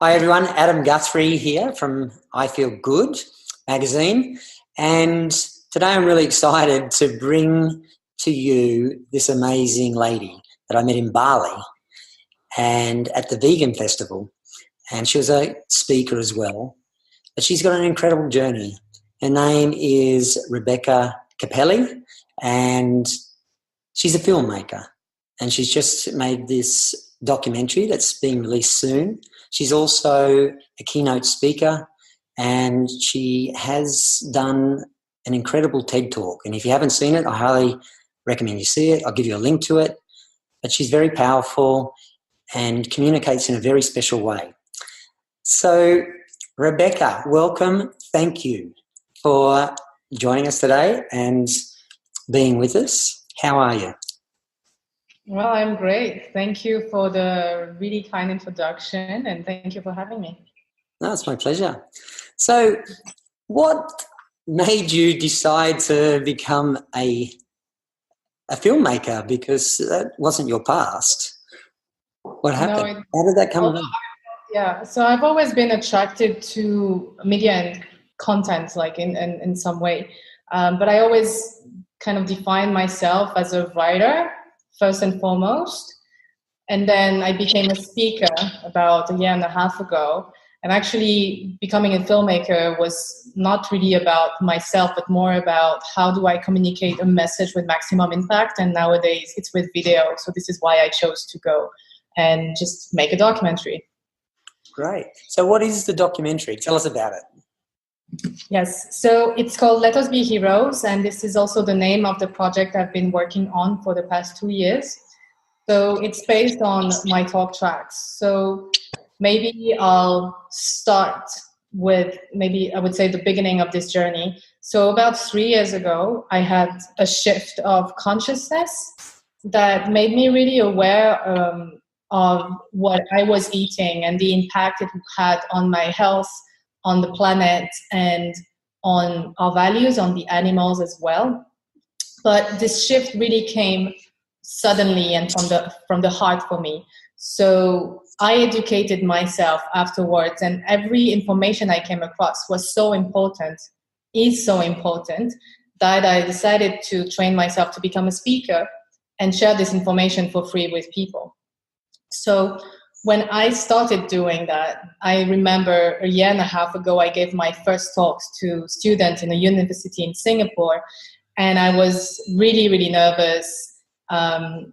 Hi everyone, Adam Guthrie here from I Feel Good magazine, and today I'm really excited to bring to you this amazing lady that I met in Bali and at the Vegan Festival, and she was a speaker as well, but she's got an incredible journey. Her name is Rebecca Cappelli, and she's a filmmaker, and she's just made this documentary that's being released soon. She's also a keynote speaker, and she has done an incredible TED Talk. And if you haven't seen it, I highly recommend you see it. I'll give you a link to it. But she's very powerful and communicates in a very special way. So, Rebecca, welcome. Thank you for joining us today and being with us. How are you? Well, I'm great. Thank you for the really kind introduction, and thank you for having me. No, it's my pleasure. So, what made you decide to become a filmmaker? Because that wasn't your past. What happened? How did that come about? Yeah, so I've always been attracted to media and content, like in some way. But I always kind of defined myself as a writer, first and foremost. And then I became a speaker about a year and a half ago. And actually becoming a filmmaker was not really about myself, but more about how do I communicate a message with maximum impact. And nowadays it's with video. So this is why I chose to go and just make a documentary. Great. So what is the documentary? Tell us about it. Yes, so it's called Let Us Be Heroes, and this is also the name of the project I've been working on for the past 2 years. So it's based on my talk tracks. So maybe I'll start with I would say the beginning of this journey. So about 3 years ago, I had a shift of consciousness that made me really aware of what I was eating and the impact it had on my health, on the planet, and on our values, on the animals as well. But this shift really came suddenly and from the heart for me. So I educated myself afterwards, and every information I came across was so important, is so important, that I decided to train myself to become a speaker and share this information for free with people. So when I started doing that, I remember a year and a half ago, I gave my first talks to students in a university in Singapore, and I was really, really nervous. And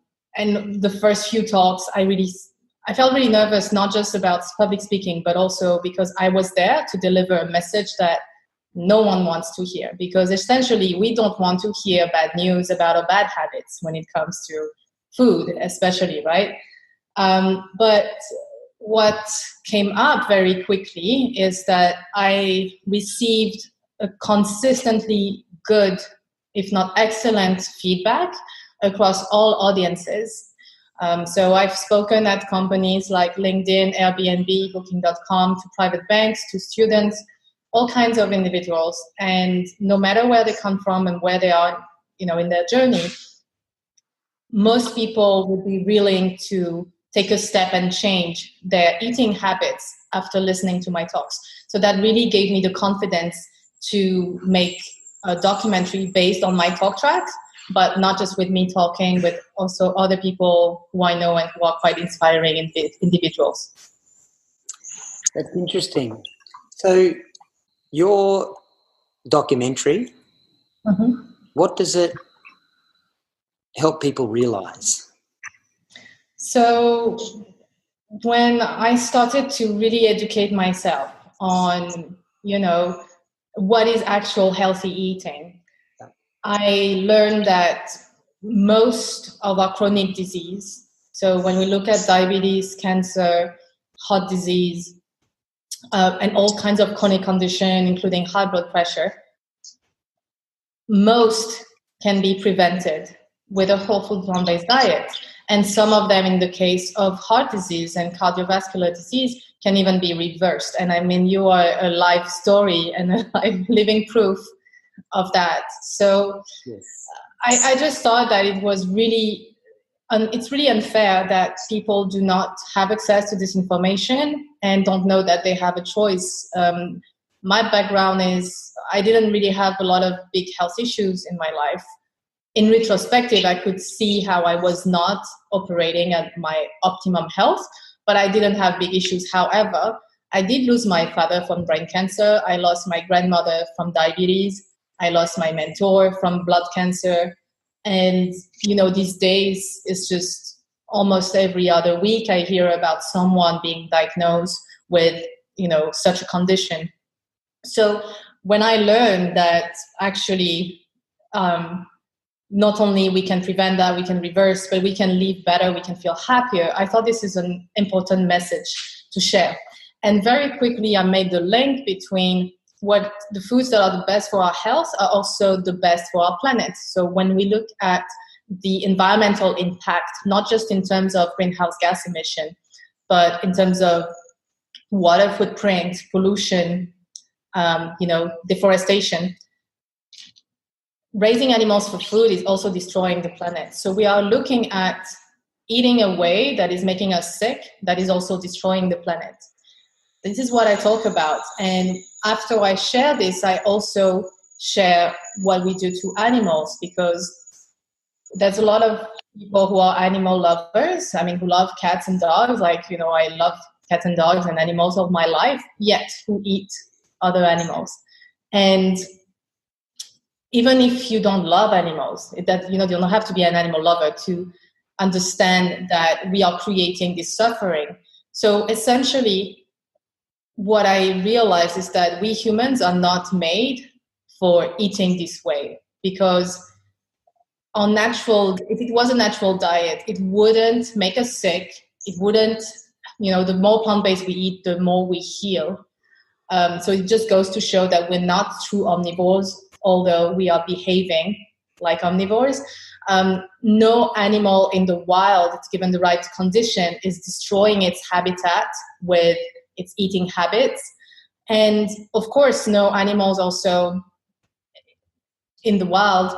the first few talks, I felt really nervous, not just about public speaking, but also because I was there to deliver a message that no one wants to hear. Because essentially, we don't want to hear bad news about our bad habits when it comes to food, especially, right? But what came up very quickly is that I received a consistently good, if not excellent, feedback across all audiences. So I've spoken at companies like LinkedIn, Airbnb, Booking.com, to private banks, to students, all kinds of individuals. And no matter where they come from and where they are, in their journey, most people would be willing to take a step and change their eating habits after listening to my talks. So that really gave me the confidence to make a documentary based on my talk tracks, but not just with me talking, with also other people who I know and who are quite inspiring individuals. That's interesting. So your documentary, what does it help people realize? So when I started to really educate myself on, what is actual healthy eating, I learned that most of our chronic disease, so when we look at diabetes, cancer, heart disease, and all kinds of chronic conditions, including high blood pressure, most can be prevented with a whole food plant-based diet. And some of them, in the case of heart disease and cardiovascular disease, can even be reversed. And I mean, you are a live story and a live living proof of that. So yes. I just thought that it was really it's really unfair that people do not have access to this information and don't know that they have a choice. My background is I didn't really have a lot of big health issues in my life. In retrospective, I could see how I was not operating at my optimum health, but I didn't have big issues. However, I did lose my father from brain cancer. I lost my grandmother from diabetes. I lost my mentor from blood cancer. And, these days it's just almost every other week I hear about someone being diagnosed with, such a condition. So when I learned that actually not only we can prevent that, we can reverse, but we can live better, we can feel happier, I thought this is an important message to share. And very quickly I made the link between what the foods that are the best for our health are also the best for our planet. So when we look at the environmental impact, not just in terms of greenhouse gas emission, but in terms of water footprint, pollution, deforestation, raising animals for food is also destroying the planet. So we are looking at eating a way that is making us sick, that is also destroying the planet. This is what I talk about. And after I share this, I also share what we do to animals, because there's a lot of people who are animal lovers. Who love cats and dogs. I love cats and dogs and animals of my life, yet who eat other animals. And even if you don't love animals, you don't have to be an animal lover to understand that we are creating this suffering. So essentially, what I realized is that we humans are not made for eating this way, because if it was a natural diet, it wouldn't make us sick. It wouldn't, the more plant-based we eat, the more we heal. So it just goes to show that we're not true omnivores, although we are behaving like omnivores. No animal in the wild, it's given the right condition, is destroying its habitat with its eating habits. And of course, no animals also in the wild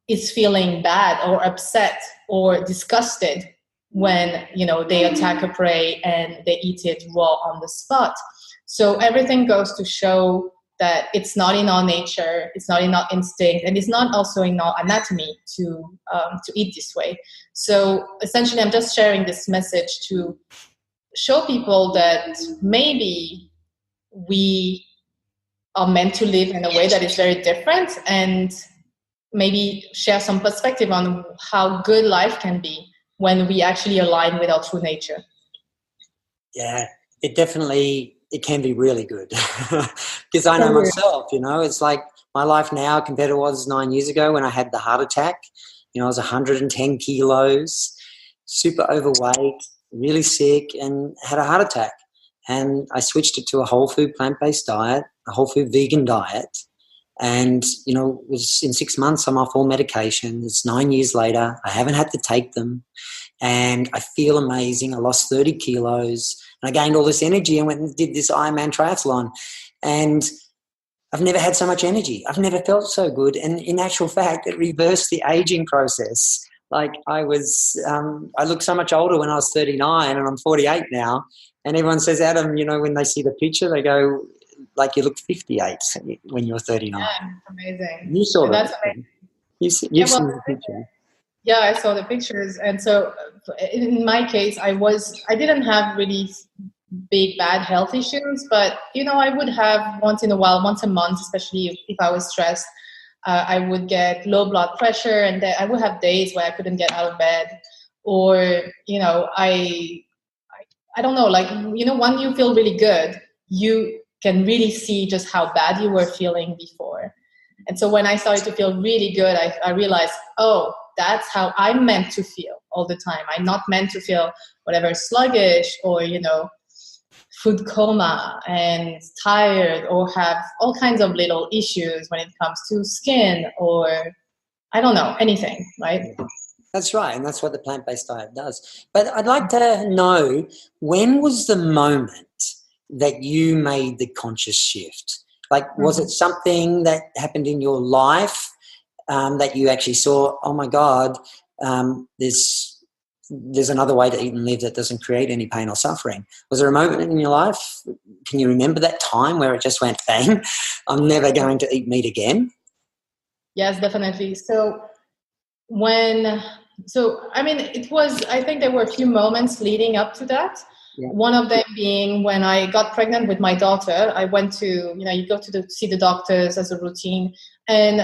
is feeling bad or upset or disgusted when, they attack a prey and they eat it raw on the spot. So everything goes to show that it's not in our nature, it's not in our instinct, and it's not also in our anatomy to eat this way. So essentially, I'm just sharing this message to show people that maybe we are meant to live in a way that is very different, and maybe share some perspective on how good life can be when we actually align with our true nature. Yeah, it can be really good. Because I know myself, it's like my life now compared to what it was 9 years ago when I had the heart attack. I was 110 kilos, super overweight, really sick, and had a heart attack. And I switched it to a whole food plant-based diet, a whole food vegan diet. And, it was in 6 months I'm off all medication. It's 9 years later. I haven't had to take them. And I feel amazing. I lost 30 kilos. And I gained all this energy and went and did this Ironman triathlon. And I've never had so much energy. I've never felt so good. And in actual fact, it reversed the aging process. Like I looked so much older when I was 39 and I'm 48 now. And everyone says, Adam, when they see the picture, they go, like you look 58 when you're 39. Yeah, amazing. You saw that. That's amazing. You've seen the picture. Yeah, I saw the pictures. And so in my case, I didn't have really big, bad health issues, but, I would have once in a while, once a month, especially if I was stressed, I would get low blood pressure, and I would have days where I couldn't get out of bed, or, I don't know, when you feel really good, you can really see just how bad you were feeling before. And so when I started to feel really good, I realized, oh, that's how I'm meant to feel all the time. I'm not meant to feel whatever sluggish or, food coma and tired or have all kinds of little issues when it comes to skin or, I don't know, anything, right? That's right. And that's what the plant-based diet does. But I'd like to know, when was the moment that you made the conscious shift? Was it something that happened in your life that you actually saw, oh my God, there's there's another way to eat and live that doesn't create any pain or suffering. Was there a moment in your life, can you remember that time where it just went, bang, I'm never going to eat meat again? Yes, definitely. It was, I think there were a few moments leading up to that. Yeah. One of them being when I got pregnant with my daughter. I went to, you go to see the doctors as a routine. And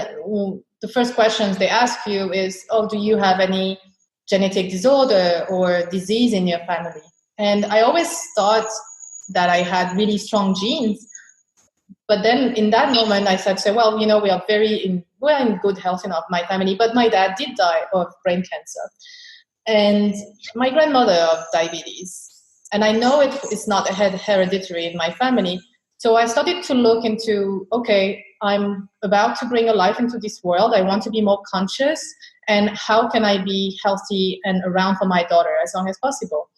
the first questions they ask you is, oh, do you have any genetic disorder or disease in your family? And I always thought that I had really strong genes. But then in that moment, I said, well, we are we're in good health in my family, but my dad did die of brain cancer. And my grandmother of diabetes. And I know it's not hereditary in my family. So I started to look into, okay, I'm about to bring a life into this world. I want to be more conscious. And how can I be healthy and around for my daughter as long as possible?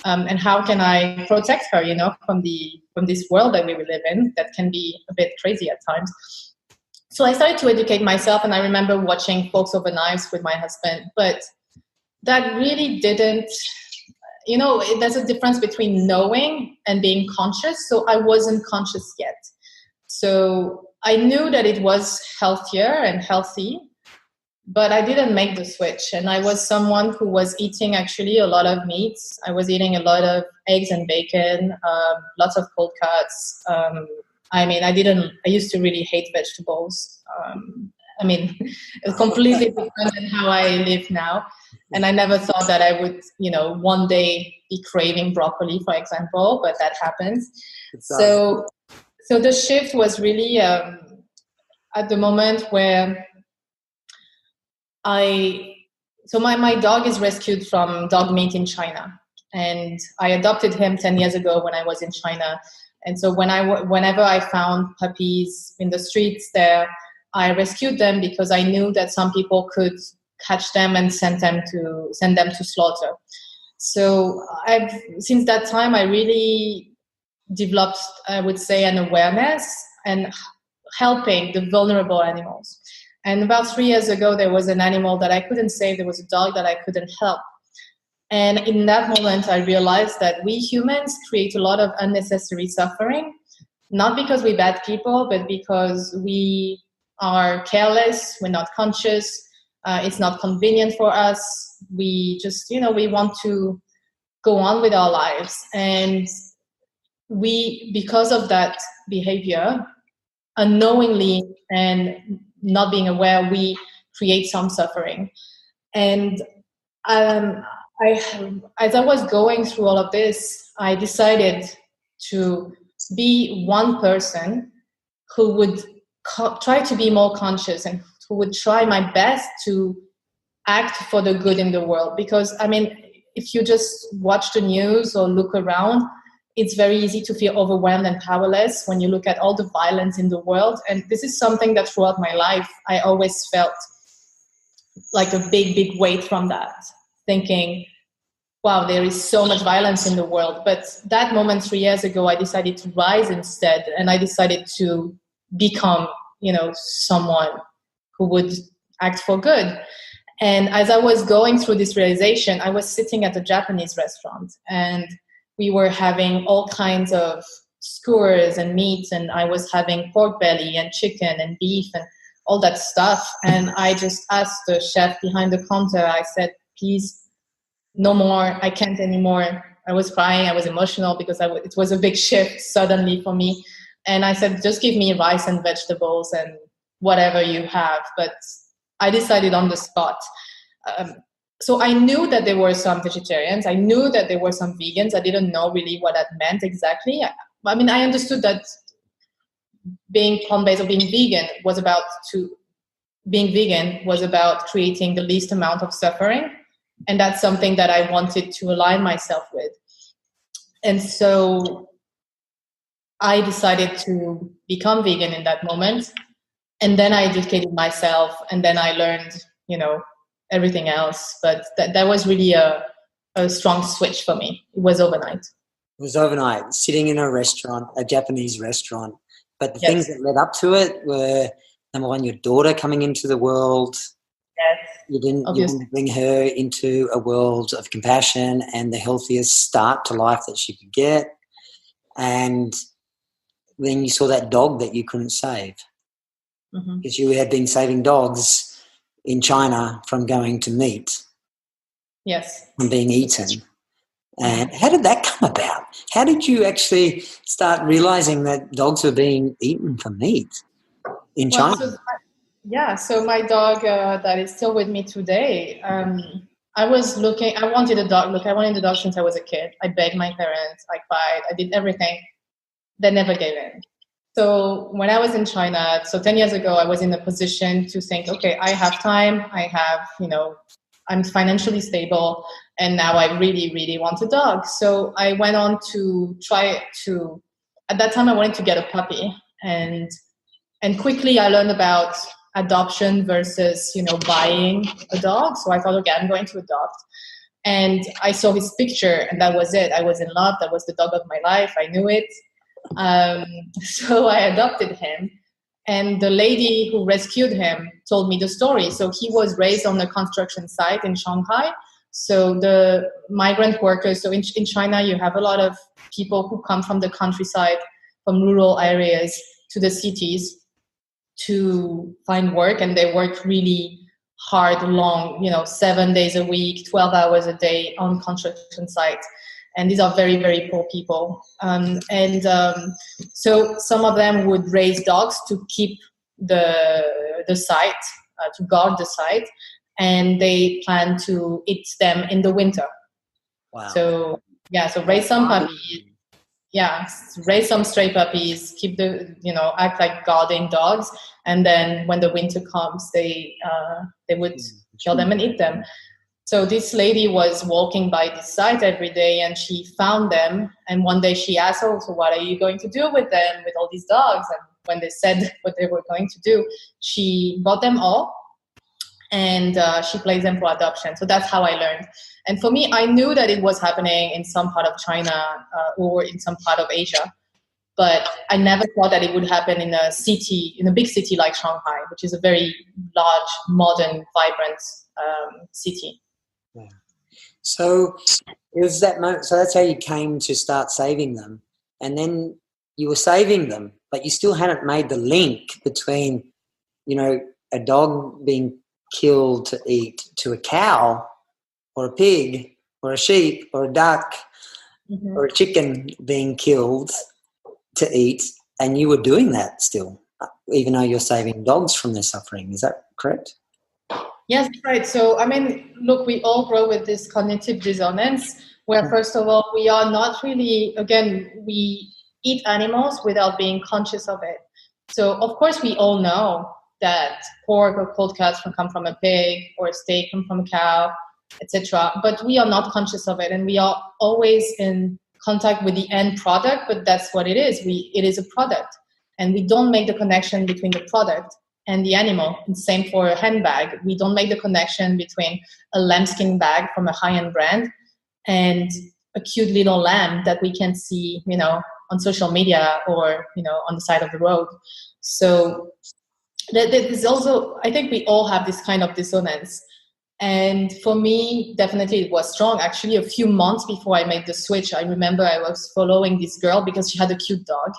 And how can I protect her, from this world that we live in that can be a bit crazy at times. So I started to educate myself, and I remember watching Forks Over Knives with my husband, but that really didn't, there's a difference between knowing and being conscious. So I wasn't conscious yet. So I knew that it was healthier and healthy, but I didn't make the switch. And I was someone who was eating actually a lot of meats. I was eating a lot of eggs and bacon, lots of cold cuts. I used to really hate vegetables. It's completely different than how I live now. And I never thought that I would, one day be craving broccoli, for example, but that happens. So the shift was really at the moment where my dog is rescued from dog meat in China, and I adopted him 10 years ago when I was in China. And so whenever I found puppies in the streets there, I rescued them because I knew that some people could catch them and send them to slaughter. So since that time, I really developed, I would say, an awareness and helping the vulnerable animals. And about 3 years ago, there was an animal that I couldn't save. There was a dog that I couldn't help. And in that moment, I realized that we humans create a lot of unnecessary suffering, not because we're bad people, but because we are careless, we're not conscious, it's not convenient for us. We just, we want to go on with our lives. And because of that behavior, unknowingly and not being aware, we create some suffering. And as I was going through all of this, I decided to be one person who would try to be more conscious and who would try my best to act for the good in the world. Because, if you just watch the news or look around, it's very easy to feel overwhelmed and powerless when you look at all the violence in the world. And this is something that throughout my life, I always felt like a big, big weight from that, thinking, wow, there is so much violence in the world. But that moment 3 years ago, I decided to rise instead. And I decided to become, someone who would act for good. And as I was going through this realization, I was sitting at a Japanese restaurant, and we were having all kinds of skewers and meats, and I was having pork belly and chicken and beef and all that stuff. And I just asked the chef behind the counter, I said, please, no more, I can't anymore. I was crying, I was emotional because it was a big shift suddenly for me. And I said, just give me rice and vegetables and whatever you have. But I decided on the spot. So I knew that there were some vegetarians. I knew that there were some vegans. I didn't know really what that meant exactly. I understood that being plant-based or being vegan was about creating the least amount of suffering. And that's something that I wanted to align myself with. And so I decided to become vegan in that moment. And then I educated myself, and then I learned, everything else. But that was really a strong switch for me. It was overnight. It was overnight, sitting in a restaurant, a Japanese restaurant. But the things that led up to it were, number one, your daughter coming into the world. Yes. You want to bring her into a world of compassion and the healthiest start to life that she could get. And then you saw that dog that you couldn't save because you had been saving dogs in China from going to meat. Yes. From being eaten. And how did that come about? How did you actually start realizing that dogs were being eaten for meat in China? So my dog that is still with me today, I wanted a dog. Look, I wanted a dog since I was a kid. I begged my parents, I cried, I did everything. They never gave in. So when I was in China, 10 years ago, I was in a position to think, okay, I have time, I'm financially stable, and now I really, really want a dog. So I went on to at that time I wanted to get a puppy, and quickly I learned about adoption versus, buying a dog. So I thought, okay, I'm going to adopt. And I saw his picture, and that was it. I was in love. That was the dog of my life. I knew it. So I adopted him. And the lady who rescued him told me the story. So he was raised on a construction site in Shanghai. So the migrant workers, so in China, you have a lot of people who come from the countryside, from rural areas to the cities to find work. And they work really hard, long, 7 days a week, 12 hours a day on construction sites. And these are very, very poor people. So some of them would raise dogs to keep the site, to guard the site, and they plan to eat them in the winter. Wow. So raise some puppies. Yeah, raise some stray puppies, keep act like guarding dogs. And then when the winter comes, they would kill them and eat them. So this lady was walking by this site every day, and she found them. And one day she asked, "Oh, so what are you going to do with them, with all these dogs?" And when they said what they were going to do, she bought them all, and she placed them for adoption. So that's how I learned. And for me, I knew that it was happening in some part of China or in some part of Asia, but I never thought that it would happen in a big city like Shanghai, which is a very large, modern, vibrant city. Yeah. So it was that moment. So that's how you came to start saving them, and then you were saving them, but you still hadn't made the link between, a dog being killed to eat to a cow or a pig or a sheep or a duck or a chicken being killed to eat, and you were doing that still, even though you're saving dogs from their suffering. Is that correct? Yes, right. So, look, we all grow with this cognitive dissonance where, first of all, we are not really, we eat animals without being conscious of it. So, of course, we all know that pork or cold cuts come from a pig or steak come from a cow, etc. But we are not conscious of it, and we are always in contact with the end product, but that's what it is. It is a product, and we don't make the connection between the product and the animal. And same for a handbag. We don't make the connection between a lambskin bag from a high-end brand and a cute little lamb that we can see, on social media or, on the side of the road. So there's also, I think we all have this kind of dissonance. And for me, definitely it was strong. Actually, a few months before I made the switch, I remember I was following this girl because she had a cute dog.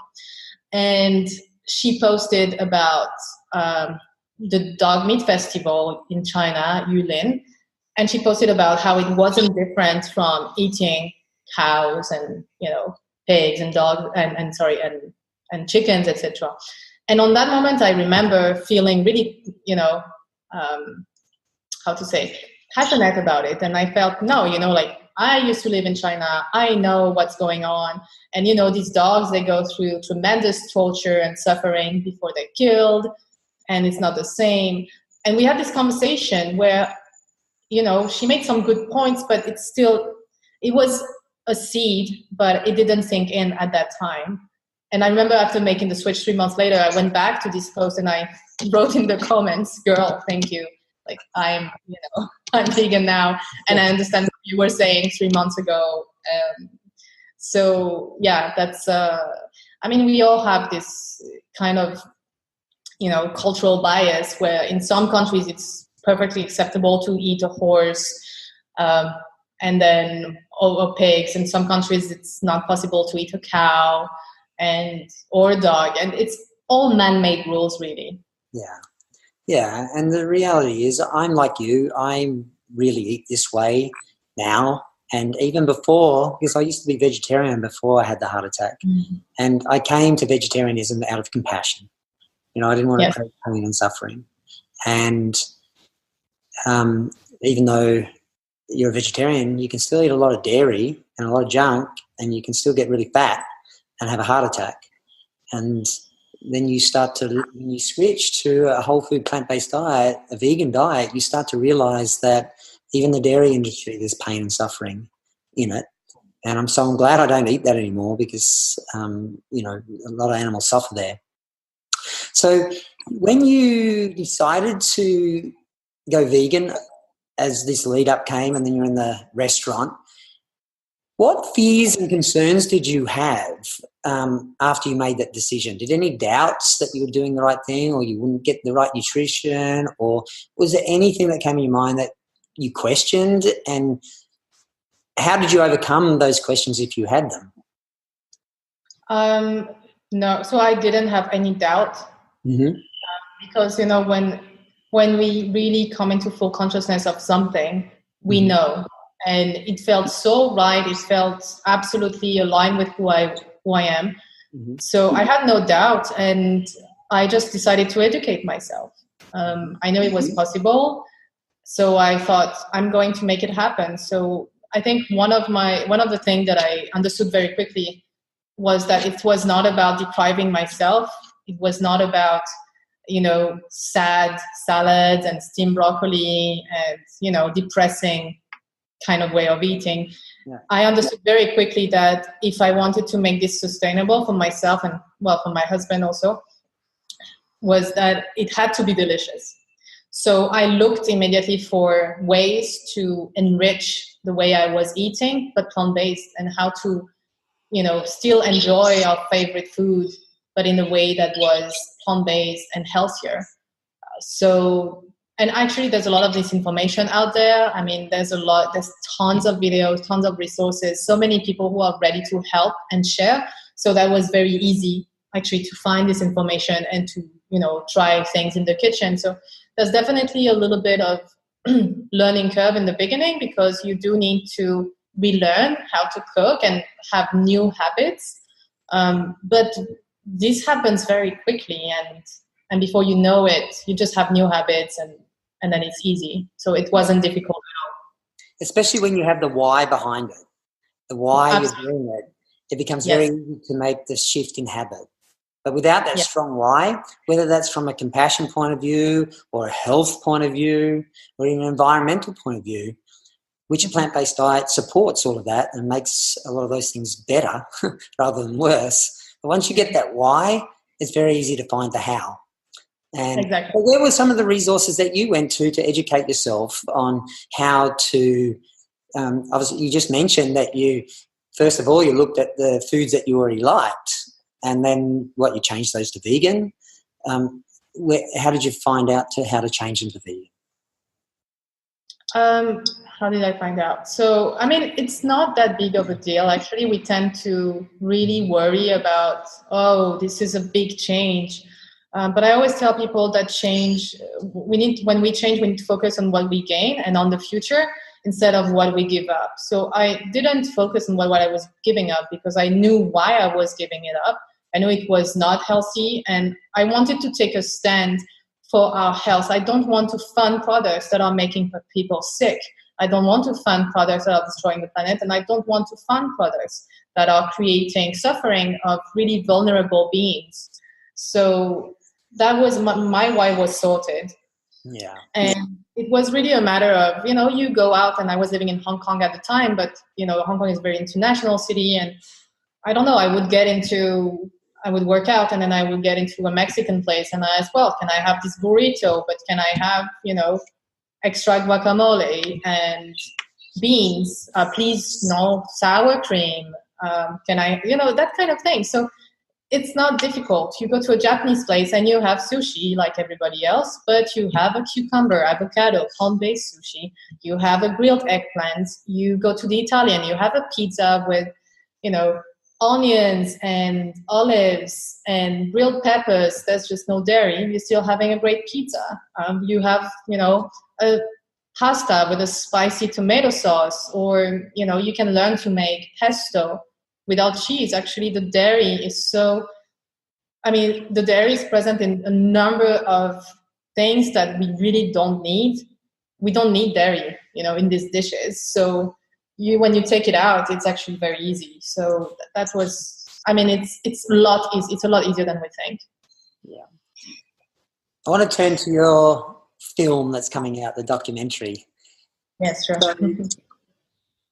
And she posted about the dog meat festival in China, Yulin, and she posted about how it wasn't different from eating cows and pigs and dogs and chickens, etc. And on that moment, I remember feeling really passionate about it, and I felt I used to live in China. I know what's going on. And, these dogs, they go through tremendous torture and suffering before they're killed. And it's not the same. And we had this conversation where, she made some good points, but it was a seed, but it didn't sink in at that time. And I remember after making the switch 3 months later, I went back to this post and I wrote in the comments, "Girl, thank you. I'm vegan now, and I understand what you were saying 3 months ago." So yeah, that's. We all have this kind of, cultural bias where in some countries it's perfectly acceptable to eat a horse, and then or pigs. In some countries, it's not possible to eat a cow or a dog, and it's all man-made rules, really. Yeah. Yeah, and the reality is I'm like you. I really eat this way now, and even before, because I used to be vegetarian before I had the heart attack. Mm-hmm. And I came to vegetarianism out of compassion. I didn't want to create pain and suffering. And even though you're a vegetarian, you can still eat a lot of dairy and a lot of junk, and you can still get really fat and have a heart attack. And then when you switch to a whole food plant-based diet, a vegan diet, you start to realize that even the dairy industry, there's pain and suffering in it. And I'm glad I don't eat that anymore, because, a lot of animals suffer there. So when you decided to go vegan, as this lead up came and then you're in the restaurant, what fears and concerns did you have after you made that decision? Did any doubts that you were doing the right thing, or you wouldn't get the right nutrition, or was there anything that came in your mind that you questioned? And how did you overcome those questions if you had them? No, so I didn't have any doubt, because when we really come into full consciousness of something, we know, and it felt so right. It felt absolutely aligned with who I am. So I had no doubt, and I just decided to educate myself. I knew it was possible, so I thought I'm going to make it happen. So I think one of the things that I understood very quickly was that it was not about depriving myself. It was not about, sad salads and steamed broccoli and, depressing kind of way of eating. Yeah. I understood very quickly that if I wanted to make this sustainable for myself and, for my husband also, was that it had to be delicious. So I looked immediately for ways to enrich the way I was eating, but plant-based, and how to, still enjoy our favorite food, but in a way that was plant-based and healthier. And actually there's a lot of this information out there. I mean, there's tons of videos, tons of resources, so many people who are ready to help and share. So that was very easy actually to find this information and to, try things in the kitchen. So there's definitely a little bit of learning curve in the beginning, because you do need to relearn how to cook and have new habits. But this happens very quickly, and before you know it, you just have new habits, and then it's easy. So it wasn't difficult at all. Especially when you have the why behind it. The why Absolutely. You're doing it becomes very easy to make the shift in habit. But without that strong why, whether that's from a compassion point of view or a health point of view or even an environmental point of view, which a plant-based diet supports all of that and makes a lot of those things better rather than worse. But once you get that why, it's very easy to find the how. And exactly. Where were some of the resources that you went to educate yourself on how to, obviously you just mentioned that first of all, you looked at the foods that you already liked, and then you changed those to vegan. How did you find out how to change them to vegan? How did I find out? So, I mean, it's not that big of a deal. Actually, we tend to really worry about, this is a big change. But I always tell people that when we change, we need to focus on what we gain and on the future instead of what we give up. So I didn't focus on what I was giving up, because I knew why I was giving it up. I knew it was not healthy, and I wanted to take a stand for our health. I don't want to fund products that are making people sick. I don't want to fund products that are destroying the planet, and I don't want to fund products that are creating suffering of really vulnerable beings. So that was my why was sorted. Yeah. And it was really a matter of, you go out, and I was living in Hong Kong at the time, but, Hong Kong is a very international city, and I don't know, I would work out, and then I would get into a Mexican place, and I asked, can I have this burrito, but can I have, extra guacamole and beans, please no sour cream, can I, that kind of thing. So it's not difficult. You go to a Japanese place and you have sushi like everybody else, but you have a cucumber, avocado, plant-based sushi. You have a grilled eggplant. You go to the Italian, you have a pizza with, onions and olives and grilled peppers. There's just no dairy. You're still having a great pizza. You have, a pasta with a spicy tomato sauce, or, you can learn to make pesto without cheese. Actually, the dairy is the dairy is present in a number of things that we really don't need. We don't need dairy, in these dishes. So when you take it out, it's actually very easy. So that was, it's a lot easier than we think. Yeah. I want to turn to your film that's coming out, the documentary. Yes, sure.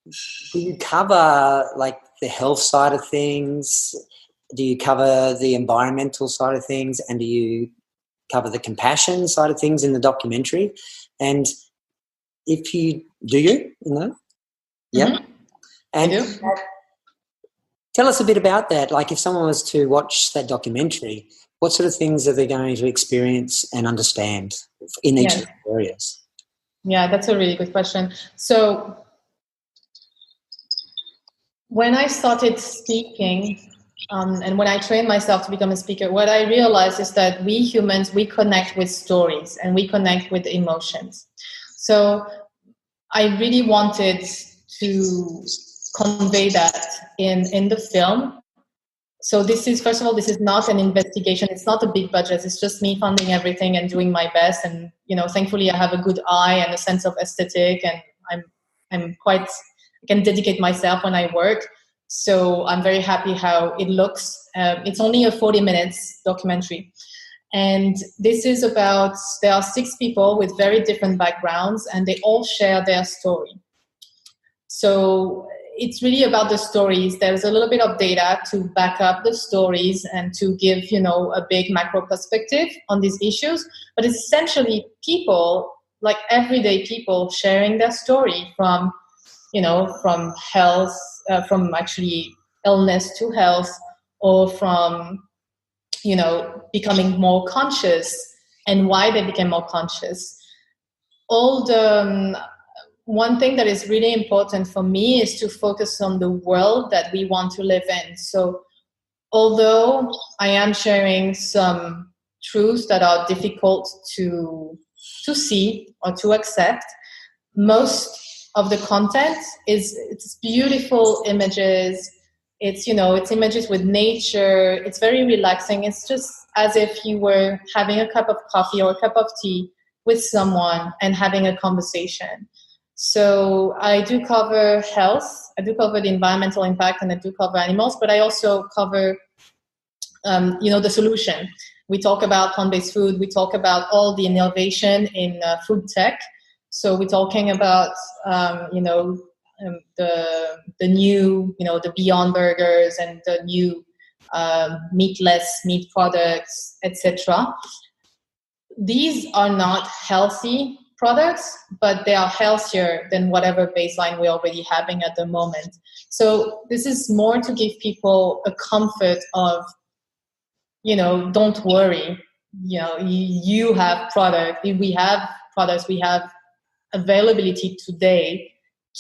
Do you cover like the health side of things? Do you cover the environmental side of things? And do you cover the compassion side of things in the documentary? And if you do, yeah. Mm-hmm. And tell us a bit about that. Like, if someone was to watch that documentary, what sort of things are they going to experience and understand in each of the areas? Yeah, that's a really good question. So when I started speaking, and when I trained myself to become a speaker, what I realized is that we humans, we connect with stories and we connect with emotions. So I really wanted to convey that in the film. So this is, first of all, this is not an investigation. It's not a big budget. It's just me funding everything and doing my best. And, thankfully I have a good eye and a sense of aesthetic, and I can dedicate myself when I work. So I'm very happy how it looks. It's only a 40 minutes documentary. And this is about, there are 6 people with very different backgrounds, and they all share their story. So it's really about the stories. There's a little bit of data to back up the stories and to give, a big macro perspective on these issues. But it's essentially people, like everyday people, sharing their story from health, from actually illness to health, or from, becoming more conscious and why they became more conscious. One thing that is really important for me is to focus on the world that we want to live in. So although I am sharing some truths that are difficult to see or to accept, most of the content it's beautiful images. It's images with nature. It's very relaxing. It's just as if you were having a cup of coffee or a cup of tea with someone and having a conversation. So I do cover health, I do cover the environmental impact, and I do cover animals, but I also cover, the solution. We talk about plant-based food. We talk about all the innovation in food tech. So we're talking about, the new, the Beyond Burgers and the new meatless meat products, etc. These are not healthy products, but they are healthier than whatever baseline we're already having at the moment. So this is more to give people a comfort of, don't worry, you have product. We have products, we have availability today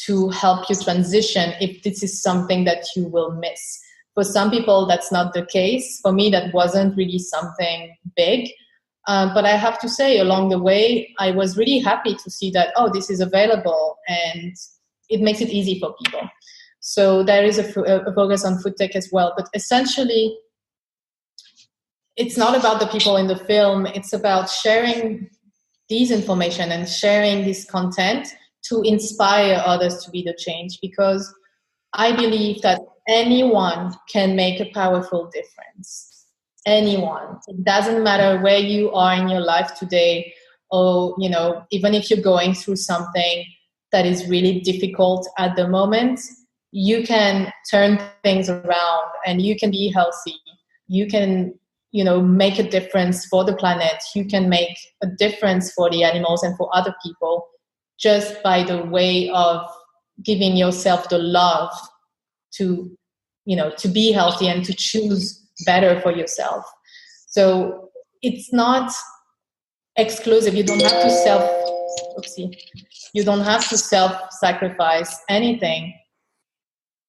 to help you transition if this is something that you will miss. For some people, that's not the case. For me, that wasn't really something big. But I have to say, along the way, I was really happy to see that, this is available, and it makes it easy for people. So there is a focus on food tech as well. But essentially, it's not about the people in the film. It's about sharing these information and sharing this content to inspire others to be the change, because I believe that anyone can make a powerful difference. Anyone. It doesn't matter where you are in your life today, or, even if you're going through something that is really difficult at the moment, you can turn things around and you can be healthy. You can, make a difference for the planet. You can make a difference for the animals and for other people just by the way of giving yourself the love to, to be healthy and to choose better for yourself. So it's not exclusive. You don't have to self-sacrifice anything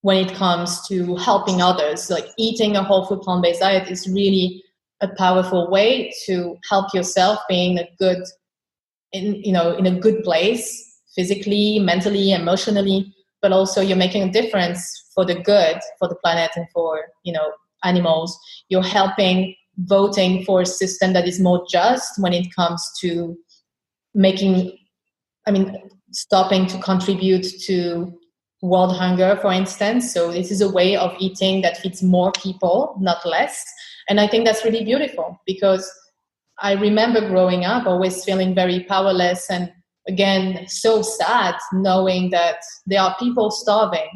when it comes to helping others. Like eating a whole food plant-based diet is really a powerful way to help yourself being in a good place, physically, mentally, emotionally, but also you're making a difference for the good, for the planet and for, animals. You're voting for a system that is more just when it comes to stopping to contribute to world hunger, for instance. So this is a way of eating that feeds more people, not less. And I think that's really beautiful, because I remember growing up always feeling very powerless and, again, so sad knowing that there are people starving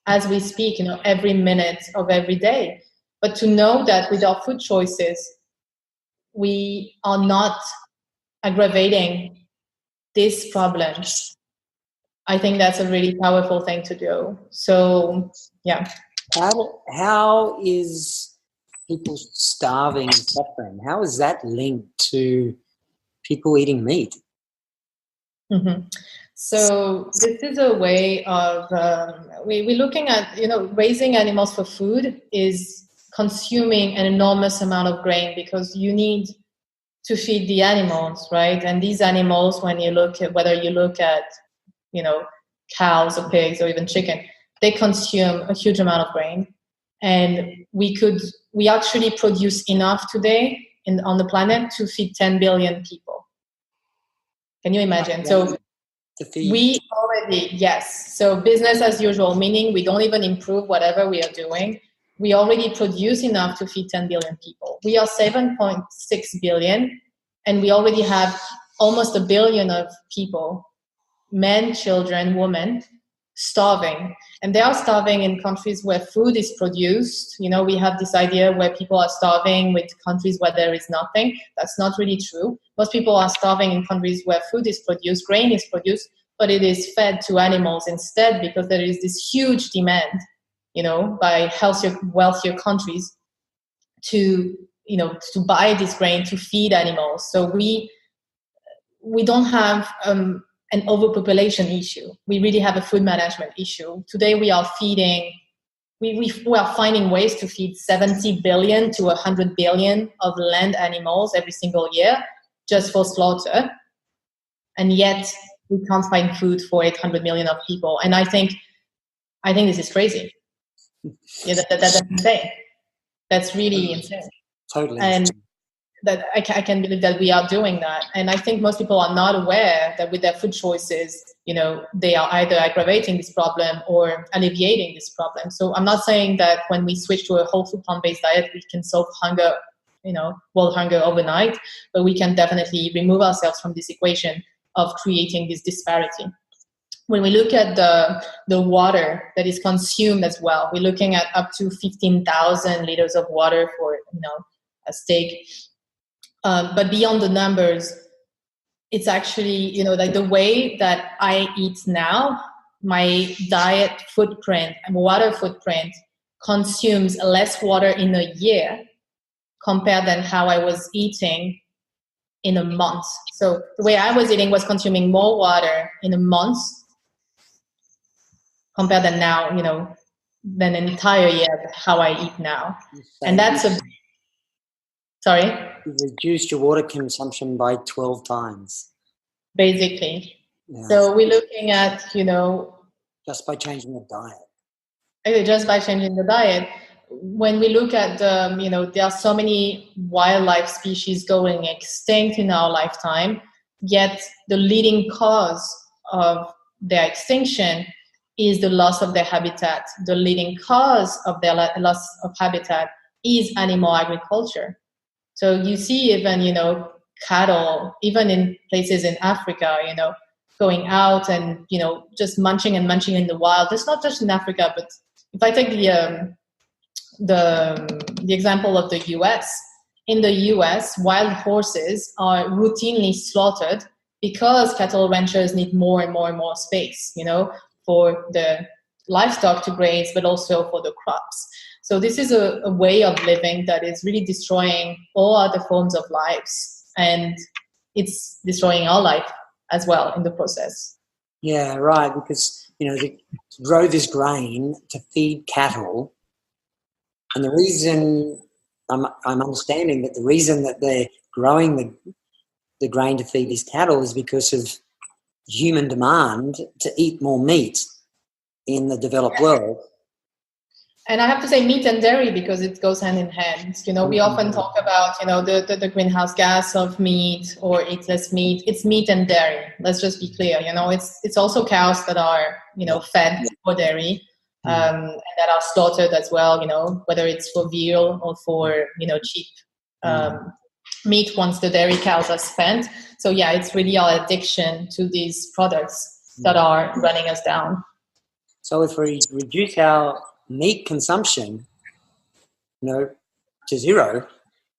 as we speak, every minute of every day. But to know that with our food choices, we are not aggravating these problems, I think that's a really powerful thing to do. So, yeah. How is people starving and suffering? How is that linked to people eating meat? Mm-hmm. So this is a way of we're looking at, raising animals for food is consuming an enormous amount of grain, because you need to feed the animals, right? And these animals, when you look at, whether you look at, cows or pigs or even chicken, they consume a huge amount of grain. And we actually produce enough today on the planet to feed 10 billion people. Can you imagine? So we already, yes. So business as usual, meaning we don't even improve whatever we are doing. We already produce enough to feed 10 billion people. We are 7.6 billion, and we already have almost 1 billion of people, men, children, women, starving. And they are starving in countries where food is produced. We have this idea where people are starving with countries where there is nothing. That's not really true. Most people are starving in countries where food is produced, grain is produced, but it is fed to animals instead, because there is this huge demand, by healthier, wealthier countries to buy this grain to feed animals. So we don't have an overpopulation issue. We really have a food management issue. Today we are feeding, we are finding ways to feed 70 billion to 100 billion of land animals every single year just for slaughter. And yet we can't find food for 800 million of people. And I think this is crazy. Yeah, that's insane. That's really insane. Totally. And that I can believe that we are doing that. And I think most people are not aware that with their food choices, they are either aggravating this problem or alleviating this problem. So I'm not saying that when we switch to a whole food plant-based diet, we can solve hunger, world hunger overnight, but we can definitely remove ourselves from this equation of creating this disparity. When we look at the water that is consumed as well, we're looking at up to 15,000 liters of water for, a steak. But beyond the numbers, it's actually, like the way that I eat now, my diet footprint and water footprint consumes less water in a year compared than how I was eating in a month. So the way I was eating was consuming more water in a month compared than now, than an entire year how I eat now. And that's sorry? You've reduced your water consumption by 12 times. Basically. Yeah. So we're looking at, just by changing the diet. Just by changing the diet. When we look at, there are so many wildlife species going extinct in our lifetime, yet the leading cause of their extinction is the loss of their habitat. The leading cause of their loss of habitat is animal agriculture. So you see even, cattle, even in places in Africa, going out and, just munching and munching in the wild. It's not just in Africa, but if I take the example of the US, in the US, wild horses are routinely slaughtered because cattle ranchers need more and more and more space, for the livestock to graze, but also for the crops. So this is a way of living that is really destroying all other forms of lives, and it's destroying our life as well in the process. Yeah, right. Because, to grow this grain to feed cattle, and the reason I'm understanding that the reason that they're growing the grain to feed these cattle is because of human demand to eat more meat in the developed world. And I have to say meat and dairy because it goes hand in hand. We often talk about, the greenhouse gas of meat or eat less meat. It's meat and dairy. Let's just be clear. It's also cows that are, fed for dairy and that are slaughtered as well, whether it's for veal or for, cheap meat once the dairy cows are spent. So, yeah, it's really our addiction to these products that are running us down. So if we reduce our meat consumption, to zero,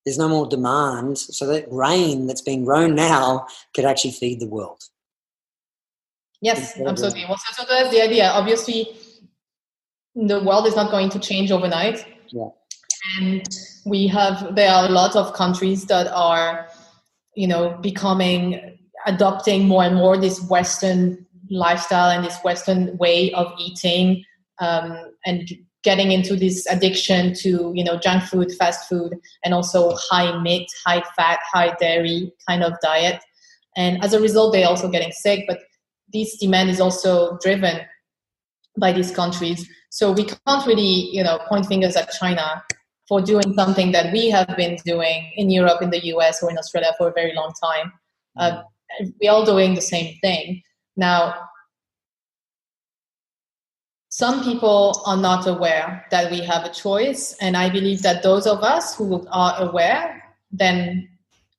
there's no more demand. So that grain that's being grown now could actually feed the world. Yes, absolutely. Well, so that's the idea. Obviously, the world is not going to change overnight. Yeah. And there are a lot of countries that are, adopting more and more this Western lifestyle and this Western way of eating, and getting into this addiction to, junk food, fast food, and also high meat, high fat, high dairy kind of diet. And as a result, they're also getting sick. But this demand is also driven by these countries. So we can't really, point fingers at China for doing something that we have been doing in Europe, in the US, or in Australia for a very long time. We're all doing the same thing. Now, some people are not aware that we have a choice, and I believe that those of us who are aware, then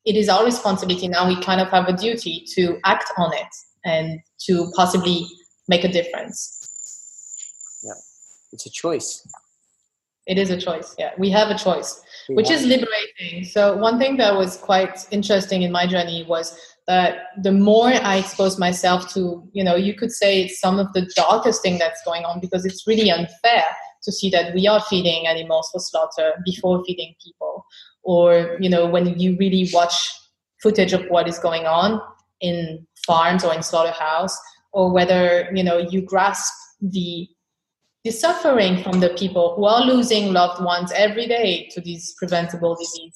it is our responsibility now. We kind of have a duty to act on it and to possibly make a difference. Yeah, it's a choice. It is a choice, yeah. We have a choice, which is liberating. So one thing that was quite interesting in my journey was that the more I expose myself to, you could say it's some of the darkest thing that's going on, because it's really unfair to see that we are feeding animals for slaughter before feeding people. Or, when you really watch footage of what is going on in farms or in slaughterhouse, or whether, you grasp the suffering from the people who are losing loved ones every day to this preventable disease.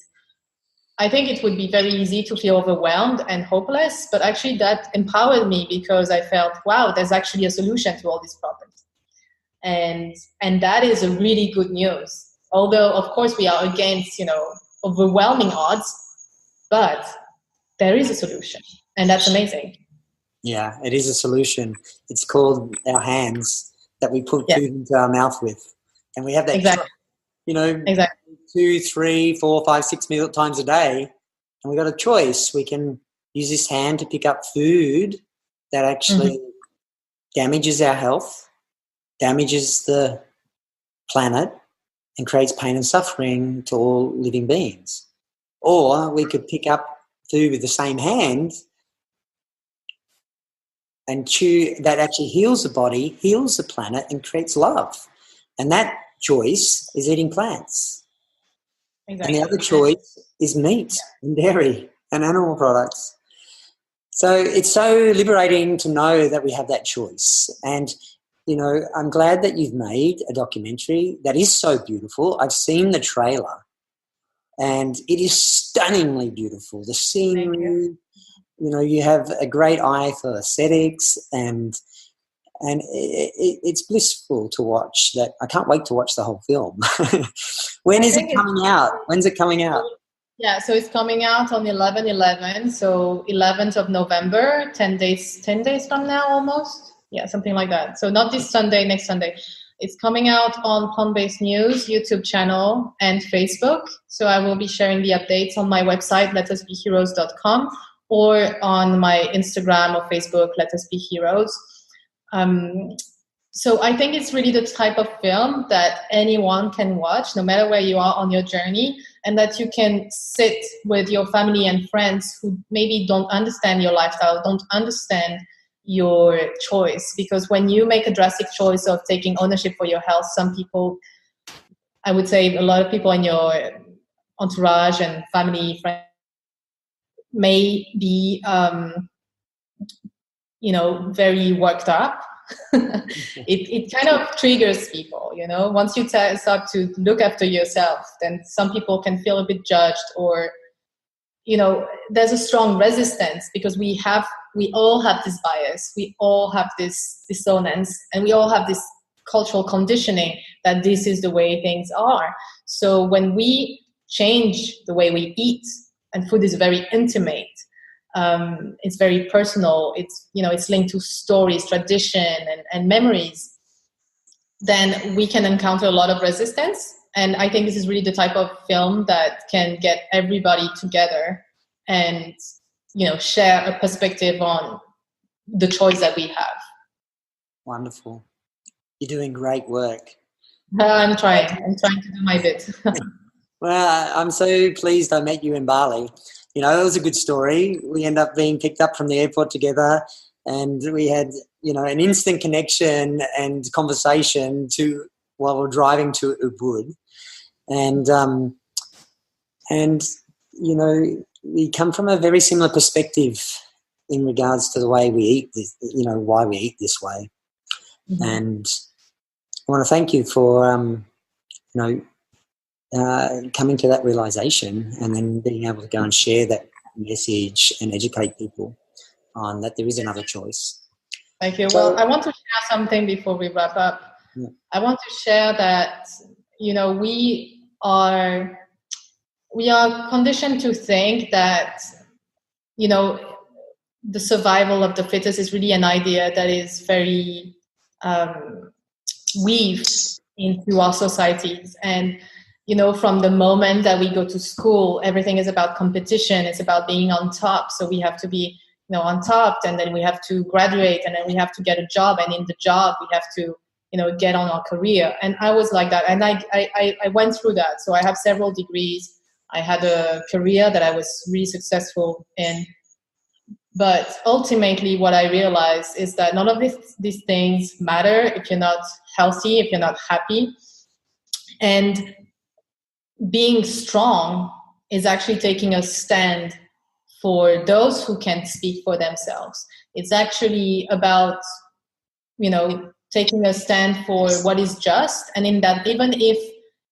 I think it would be very easy to feel overwhelmed and hopeless, but actually that empowered me because I felt, wow, there's actually a solution to all these problems. And that is a really good news. Although, of course, we are against, overwhelming odds, but there is a solution, and that's amazing. Yeah, it is a solution. It's called our hands that we put food into our mouth with. And we have that, exactly. 2, 3, 4, 5, 6 meal times a day. And we got a choice. We can use this hand to pick up food that actually damages our health, damages the planet, and creates pain and suffering to all living beings. Or we could pick up food with the same hand and chew, that actually heals the body, heals the planet, and creates love. And that choice is eating plants. Exactly. And the other choice is meat and dairy and animal products. So it's so liberating to know that we have that choice. And, I'm glad that you've made a documentary that is so beautiful. I've seen the trailer and it is stunningly beautiful. The scenery, you have a great eye for aesthetics and it's blissful to watch. That I can't wait to watch the whole film. When's it coming out? Yeah, so it's coming out on 11/11, so 11th of November, 10 days from now almost. Yeah, something like that. So not this Sunday, next Sunday. It's coming out on Plant-Based News YouTube channel and Facebook. So I will be sharing the updates on my website, letusbeheroes.com, or on my Instagram or Facebook, Let Us Be Heroes. So I think it's really the type of film that anyone can watch, no matter where you are on your journey, and that you can sit with your family and friends who maybe don't understand your lifestyle, don't understand your choice. Because when you make a drastic choice of taking ownership for your health, some people I would say a lot of people in your entourage and family, friends may be, very worked up. It kind of triggers people, once you start to look after yourself, then some people can feel a bit judged, or there's a strong resistance, because we all have this bias, we all have this dissonance, and we all have this cultural conditioning that this is the way things are. So when we change the way we eat, and food is very intimate, it's very personal, it's linked to stories, tradition, and memories, then we can encounter a lot of resistance. And I think this is really the type of film that can get everybody together and, share a perspective on the choice that we have. Wonderful. You're doing great work. I'm trying to do my bit. Well, I'm so pleased I met you in Bali. It was a good story. We ended up being picked up from the airport together, and we had, an instant connection and conversation while we're driving to Ubud. And we come from a very similar perspective in regards to the way we eat this, why we eat this way. Mm-hmm. And I want to thank you for, coming to that realization, and then being able to go and share that message and educate people on that there is another choice. Thank you. Well, I want to share something before we wrap up. Yeah. I want to share that, we are conditioned to think that, the survival of the fittest is really an idea that is very weaved into our societies. And from the moment that we go to school, everything is about competition. It's about being on top. So we have to be, on top, and then we have to graduate, and then we have to get a job. And in the job, we have to, get on our career. And I was like that. And I went through that. So I have several degrees. I had a career that I was really successful in. But ultimately, what I realized is that none of these things matter if you're not healthy, if you're not happy. And being strong is actually taking a stand for those who can't speak for themselves. It's actually about, taking a stand for what is just. And in that, even if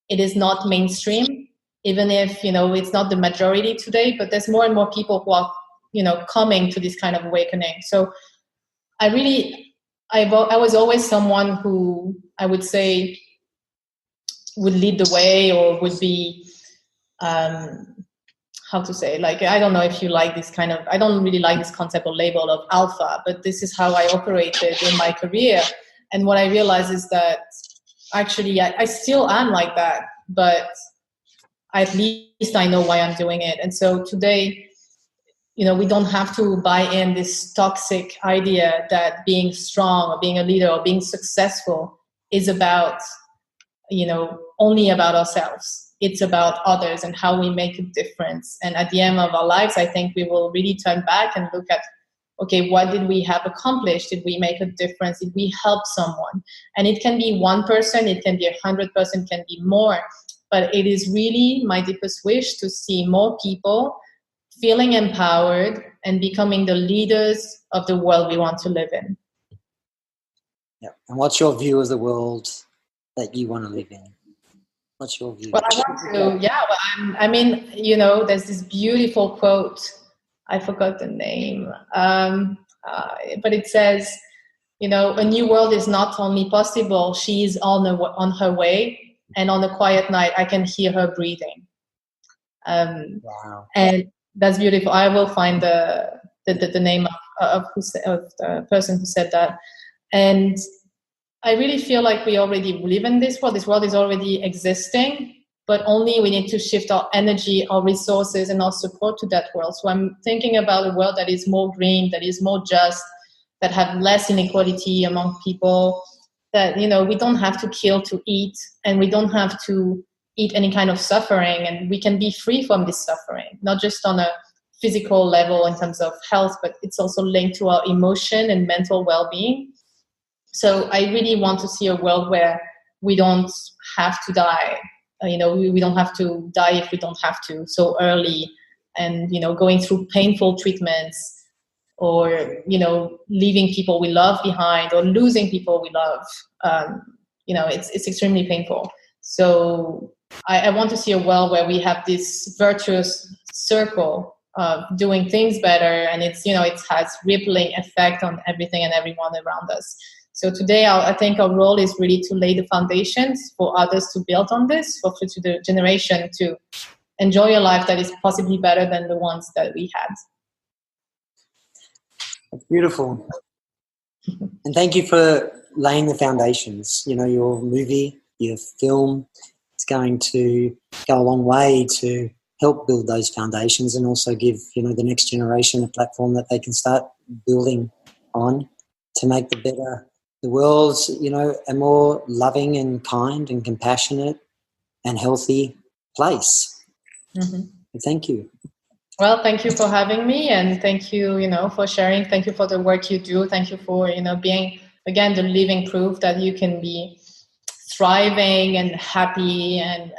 it is not mainstream, even if, it's not the majority today, but there's more and more people who are, coming to this kind of awakening. So I was always someone who I would say would lead the way, or would be, how to say, like, I don't know if you like this kind of, I don't really like this concept or label of alpha, but this is how I operated in my career. And what I realized is that actually I still am like that, but at least I know why I'm doing it. And so today, we don't have to buy in this toxic idea that being strong or being a leader or being successful is about, only about ourselves. It's about others and how we make a difference. And at the end of our lives, I think we will really turn back and look at, okay, what did we have accomplished? Did we make a difference? Did we help someone? And it can be one person, it can be 100%, can be more. But it is really my deepest wish to see more people feeling empowered and becoming the leaders of the world we want to live in. Yeah. And what's your view of the world that you want to live in? What's your view? Well, I want to, there's this beautiful quote. I forgot the name. But it says, a new world is not only possible, she is on her way, and on a quiet night, I can hear her breathing. Wow. And that's beautiful. I will find the name of the person who said that. And I really feel like we already live in this world. This world is already existing, but only we need to shift our energy, our resources, and our support to that world. So I'm thinking about a world that is more green, that is more just, that have less inequality among people, that, we don't have to kill to eat, and we don't have to eat any kind of suffering, and we can be free from this suffering, not just on a physical level in terms of health, but it's also linked to our emotion and mental well-being. So I really want to see a world where we don't have to die we don't have to die if we don't have to so early, and going through painful treatments, or leaving people we love behind, or losing people we love. It's extremely painful. So I want to see a world where we have this virtuous circle of doing things better, and it has rippling effect on everything and everyone around us. So today, I think our role is really to lay the foundations for others to build on this, for future generation to enjoy a life that is possibly better than the ones that we had. Beautiful. And thank you for laying the foundations. Your movie, your film, it's going to go a long way to help build those foundations, and also give, the next generation a platform that they can start building on to make the world's, a more loving and kind and compassionate and healthy place. Mm-hmm. Thank you. Well, thank you for having me, and thank you, for sharing. Thank you for the work you do. Thank you for, being, again, the living proof that you can be thriving and happy, and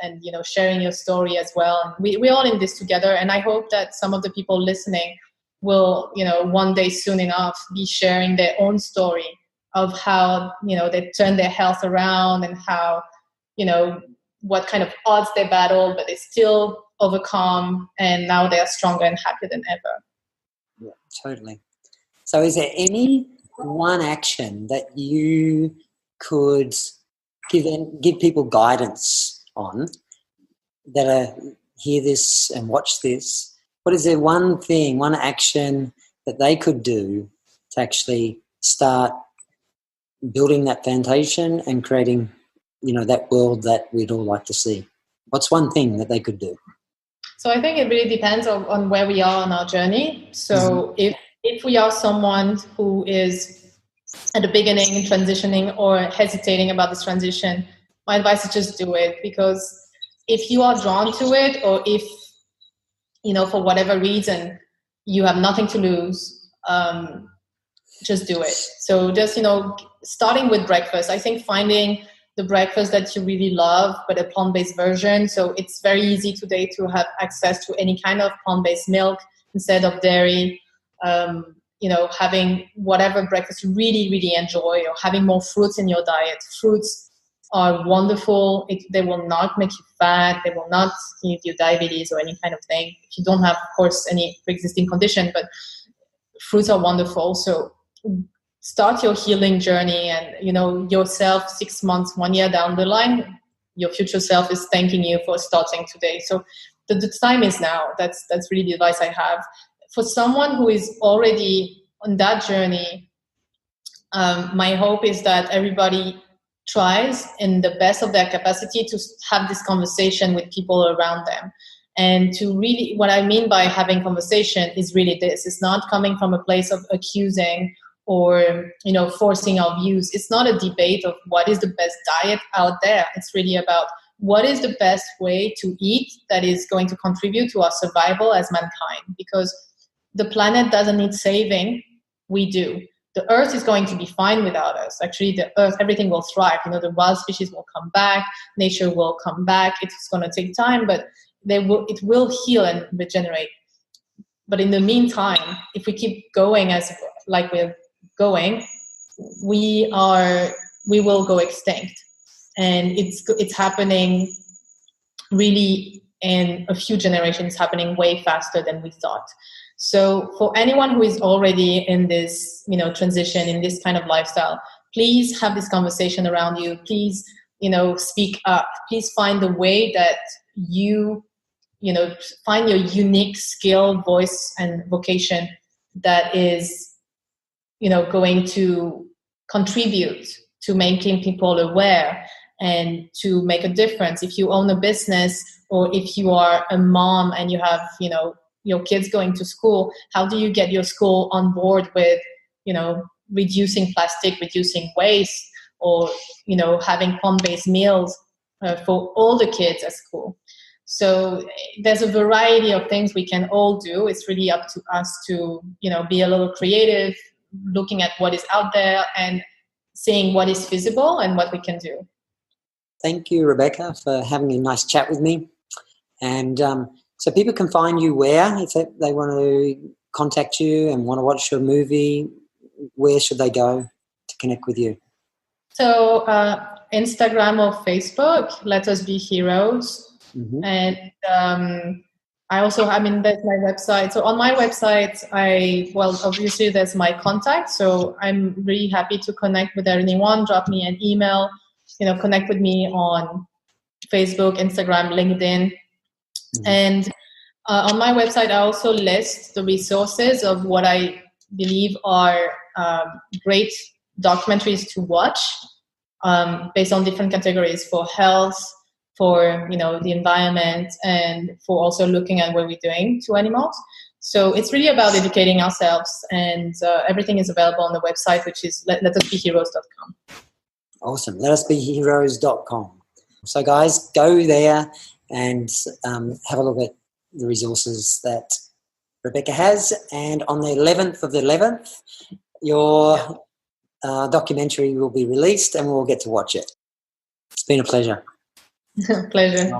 sharing your story as well. We're all in this together, and I hope that some of the people listening will, one day soon enough, be sharing their own story of how, they turned their health around, and how, what kind of odds they battled, but they still overcome, and now they are stronger and happier than ever. Yeah, totally. So is there any one action that you could give people guidance on, that hear this and watch this? What is there one action that they could do to actually start building that foundation and creating, that world that we'd all like to see? What's one thing that they could do? So I think it really depends on where we are on our journey. So if we are someone who is at the beginning, transitioning, or hesitating about this transition, my advice is just do it. Because if you are drawn to it, or if, for whatever reason, you have nothing to lose, just do it. So just, starting with breakfast, I think finding the breakfast that you really love, but a plant-based version. So it's very easy today to have access to any kind of plant-based milk instead of dairy. Having whatever breakfast you really, really enjoy, or having more fruits in your diet. Fruits are wonderful. They will not make you fat. They will not give you diabetes or any kind of thing. If you don't have, of course, any pre-existing condition, but fruits are wonderful. So start your healing journey, and yourself 6 months, 1 year down the line, your future self is thanking you for starting today. So the time is now. That's really the advice I have. For someone who is already on that journey, my hope is that everybody tries in the best of their capacity to have this conversation with people around them. And to really, what I mean by having conversation is really this. It's not coming from a place of accusing or, forcing our views. It's not a debate of what is the best diet out there. It's really about what is the best way to eat that is going to contribute to our survival as mankind. Because the planet doesn't need saving. We do. The earth is going to be fine without us. Actually, the earth, everything will thrive. The wild species will come back. Nature will come back. It's going to take time, but it will heal and regenerate. But in the meantime, if we keep going like we're going, we will go extinct. And it's happening really in a few generations, happening way faster than we thought. So for anyone who is already in this, transition, in this kind of lifestyle, please have this conversation around you. Please, speak up. Please find the way that you find your unique skill, voice, and vocation that is, going to contribute to making people aware and to make a difference. If you own a business, or if you are a mom and you have, your kids going to school, how do you get your school on board with, reducing plastic, reducing waste, or, having plant-based meals for all the kids at school? So there's a variety of things we can all do. It's really up to us to, be a little creative, looking at what is out there and seeing what is feasible and what we can do. Thank you, Rebecca, for having a nice chat with me. And so people can find you where? If they want to contact you and want to watch your movie, where should they go to connect with you? So Instagram or Facebook, Let Us Be Heroes. Mm-hmm. And I also, there's my website. So on my website, obviously there's my contact. So I'm really happy to connect with anyone. Drop me an email, connect with me on Facebook, Instagram, LinkedIn. Mm-hmm. And on my website, I also list the resources of what I believe are great documentaries to watch based on different categories for health, for the environment, and for also looking at what we're doing to animals. So it's really about educating ourselves, and everything is available on the website, which is letusbeheroes.com. Awesome. Letusbeheroes.com. So guys, go there and have a look at the resources that Rebecca has. And on the 11th of the 11th, your documentary will be released and we'll get to watch it. It's been a pleasure. Pleasure.